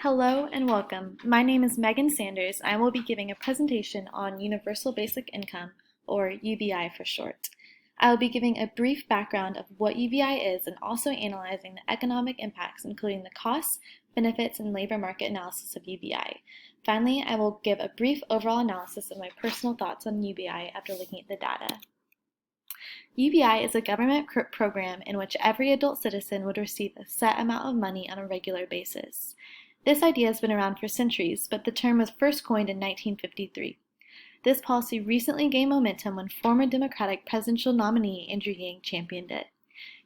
Hello and welcome. My name is Megan Sanders. I will be giving a presentation on Universal Basic Income, or UBI for short. I will be giving a brief background of what UBI is and also analyzing the economic impacts, including the costs, benefits, and labor market analysis of UBI. Finally, I will give a brief overall analysis of my personal thoughts on UBI after looking at the data. UBI is a government program in which every adult citizen would receive a set amount of money on a regular basis. This idea has been around for centuries, but the term was first coined in 1953. This policy recently gained momentum when former Democratic presidential nominee Andrew Yang championed it.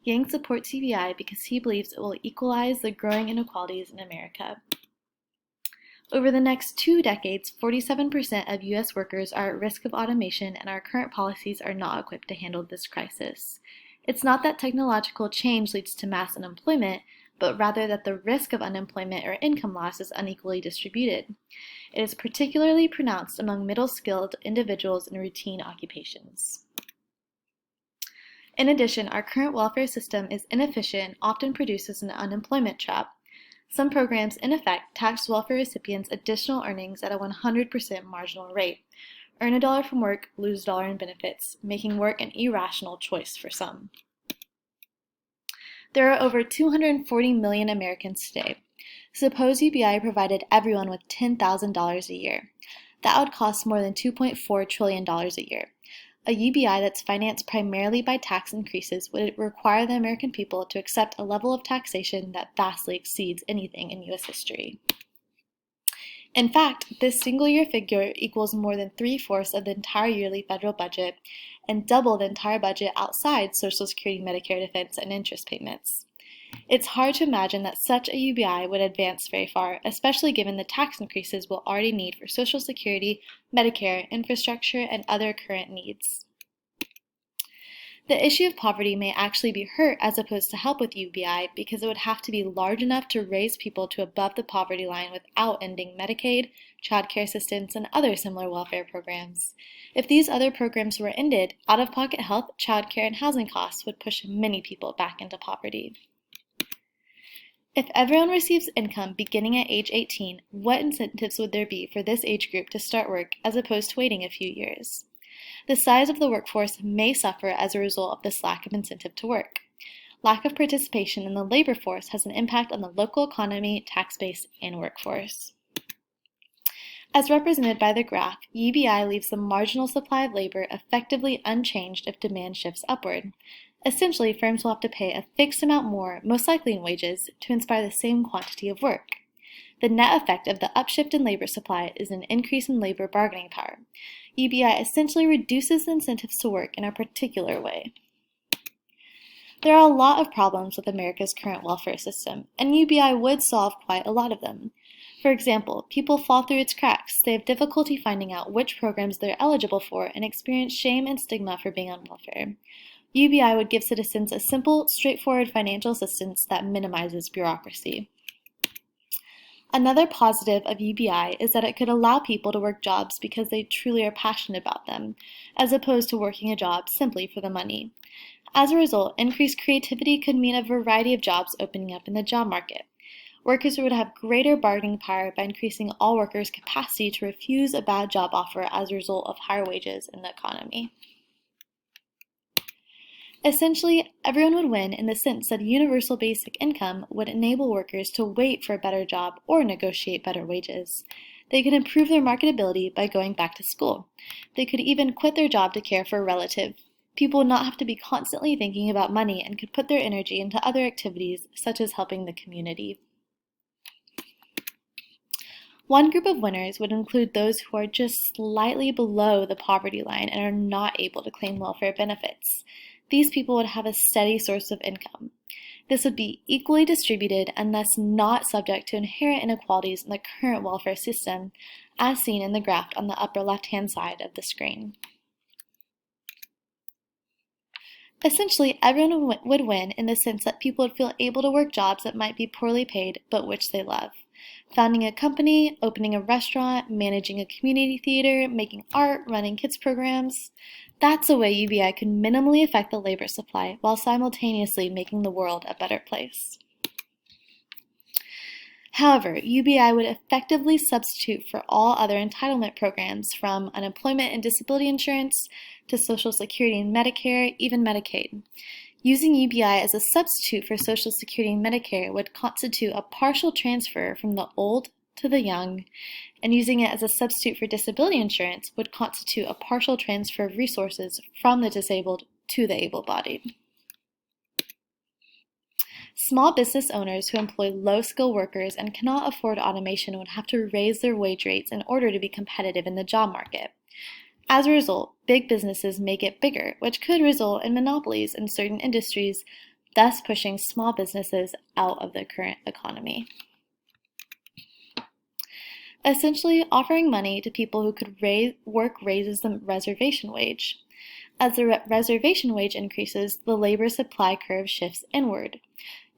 Yang supports UBI because he believes it will equalize the growing inequalities in America. Over the next 2 decades, 47% of U.S. workers are at risk of automation, and our current policies are not equipped to handle this crisis. It's not that technological change leads to mass unemployment, but rather that the risk of unemployment or income loss is unequally distributed. It is particularly pronounced among middle-skilled individuals in routine occupations. In addition, our current welfare system is inefficient and often produces an unemployment trap. Some programs, in effect, tax welfare recipients' additional earnings at a 100% marginal rate. Earn a dollar from work, lose a dollar in benefits, making work an irrational choice for some. There are over 240 million Americans today. Suppose UBI provided everyone with $10,000 a year. That would cost more than $2.4 trillion a year. A UBI that's financed primarily by tax increases would require the American people to accept a level of taxation that vastly exceeds anything in U.S. history. In fact, this single-year figure equals more than 3/4 of the entire yearly federal budget and double the entire budget outside Social Security, Medicare, defense, and interest payments. It's hard to imagine that such a UBI would advance very far, especially given the tax increases we'll already need for Social Security, Medicare, infrastructure, and other current needs. The issue of poverty may actually be hurt as opposed to help with UBI because it would have to be large enough to raise people to above the poverty line without ending Medicaid, child care assistance, and other similar welfare programs. If these other programs were ended, out-of-pocket health, child care, and housing costs would push many people back into poverty. If everyone receives income beginning at age 18, what incentives would there be for this age group to start work as opposed to waiting a few years? The size of the workforce may suffer as a result of this lack of incentive to work. Lack of participation in the labor force has an impact on the local economy, tax base, and workforce. As represented by the graph, UBI leaves the marginal supply of labor effectively unchanged if demand shifts upward. Essentially, firms will have to pay a fixed amount more, most likely in wages, to inspire the same quantity of work. The net effect of the upshift in labor supply is an increase in labor bargaining power. UBI essentially reduces the incentives to work in a particular way. There are a lot of problems with America's current welfare system, and UBI would solve quite a lot of them. For example, people fall through its cracks. They have difficulty finding out which programs they're eligible for and experience shame and stigma for being on welfare. UBI would give citizens a simple, straightforward financial assistance that minimizes bureaucracy. Another positive of UBI is that it could allow people to work jobs because they truly are passionate about them, as opposed to working a job simply for the money. As a result, increased creativity could mean a variety of jobs opening up in the job market. Workers would have greater bargaining power by increasing all workers' capacity to refuse a bad job offer as a result of higher wages in the economy. Essentially, everyone would win in the sense that a universal basic income would enable workers to wait for a better job or negotiate better wages. They could improve their marketability by going back to school. They could even quit their job to care for a relative. People would not have to be constantly thinking about money and could put their energy into other activities, such as helping the community. One group of winners would include those who are just slightly below the poverty line and are not able to claim welfare benefits. These people would have a steady source of income. This would be equally distributed and thus not subject to inherent inequalities in the current welfare system, as seen in the graph on the upper left-hand side of the screen. Essentially, everyone would win in the sense that people would feel able to work jobs that might be poorly paid, but which they love. Founding a company, opening a restaurant, managing a community theater, making art, running kids programs. That's a way UBI could minimally affect the labor supply while simultaneously making the world a better place. However, UBI would effectively substitute for all other entitlement programs, from unemployment and disability insurance to Social Security and Medicare, even Medicaid. Using UBI as a substitute for Social Security and Medicare would constitute a partial transfer from the old to the young, and using it as a substitute for disability insurance would constitute a partial transfer of resources from the disabled to the able-bodied. Small business owners who employ low-skilled workers and cannot afford automation would have to raise their wage rates in order to be competitive in the job market. As a result, big businesses may get bigger, which could result in monopolies in certain industries, thus pushing small businesses out of the current economy. Essentially, offering money to people who could work raises the reservation wage. As the reservation wage increases, the labor supply curve shifts inward.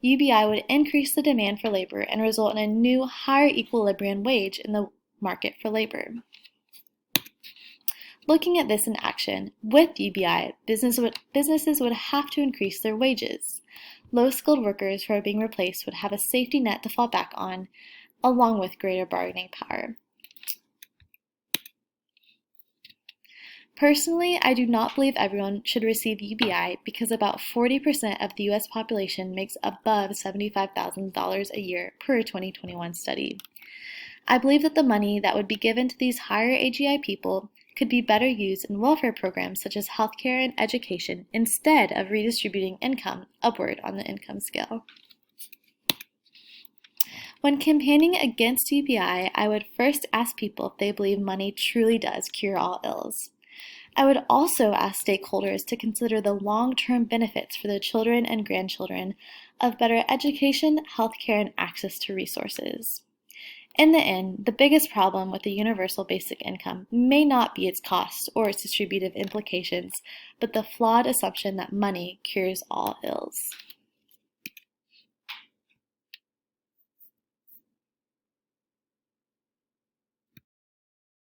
UBI would increase the demand for labor and result in a new, higher equilibrium wage in the market for labor. Looking at this in action, with UBI, businesses would have to increase their wages. Low-skilled workers who are being replaced would have a safety net to fall back on, along with greater bargaining power. Personally, I do not believe everyone should receive UBI because about 40% of the U.S. population makes above $75,000 a year per 2021 study. I believe that the money that would be given to these higher AGI people could be better used in welfare programs such as healthcare and education instead of redistributing income upward on the income scale. When campaigning against UBI, I would first ask people if they believe money truly does cure all ills. I would also ask stakeholders to consider the long-term benefits for the children and grandchildren of better education, healthcare, and access to resources. In the end, the biggest problem with the universal basic income may not be its costs or its distributive implications, but the flawed assumption that money cures all ills.